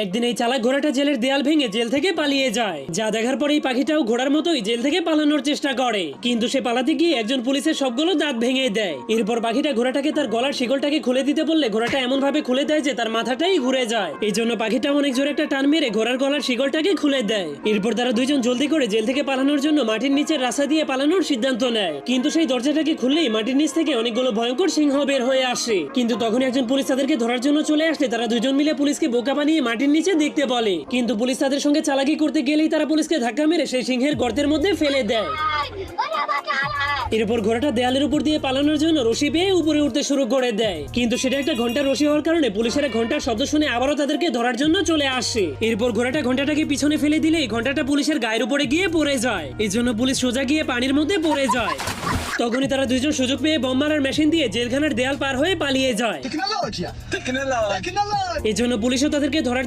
একদিন এই চালাক ঘোড়াটা জেলের দেয়াল ভেঙে জেল থেকে পালিয়ে যায়, যা দেখার পর এই পাখিটাও ঘোড়ার মতোই জেল থেকে পালানোর চেষ্টা করে, কিন্তু সে পালাতে গিয়ে একজন পুলিশের সবগুলো দাঁত ভেঙে দেয়। এরপর পাখিটা ঘোড়াটাকে তার গলার শিকলটাকে খুলে দিতে বললে ঘোড়াটা এমন ভাবে খুলে দেয় যে তার মাথাটাই ঘুরে যায়। এই জন্য পাখিটা অনেক জোরে একটা টান মেরে ঘোড়ার গলার শিকলটাকে খুলে দেয়। এরপর তারা দুইজন জলদি করে জেল থেকে পালানোর জন্য মাটির নিচের রাস্তা দিয়ে পালানোর সিদ্ধান্ত নেয়, কিন্তু সেই দরজাটাকে খুললেই মাটির নিচ থেকে অনেকগুলো ভয়ঙ্কর সিংহ বের হয়ে আসে। কিন্তু তখন একজন পুলিশ তাদেরকে ধরার জন্য চলে আসলে তারা দুজন মিলে পুলিশকে বোকা বানিয়ে মাটির নিচে দেখতে বলে, কিন্তু পুলিশ তাদের সঙ্গে চালাকি করতে গেলেই তারা পুলিশকে ধাক্কা মেরে সেই সিংহের গর্তের মধ্যে ফেলে দেয়। এরপর ঘোড়াটা দেয়ালের উপর দিয়ে পালানোর জন্য রশি পেয়ে উপরে উঠতে শুরু করে দেয়, কিন্তু সেটা একটা ঘন্টার রশি হওয়ার কারণে পুলিশেরা ঘন্টার শব্দ শুনে আবারও তাদেরকে ধরার জন্য চলে আসে। এরপর ঘোড়াটা ঘন্টাটাকে পিছনে ফেলে দিলেই ঘন্টাটা পুলিশের গায়ের উপরে গিয়ে পড়ে যায়। এই জন্য পুলিশ সোজা গিয়ে পানির মধ্যে পড়ে যায়। তখনই তারা দুইজন সুযোগ পেয়ে বোম মারার মেশিন দিয়ে জেলখানার দেয়াল পার হয়ে পালিয়ে যায়। এই জন্য পুলিশও তাদেরকে ধরার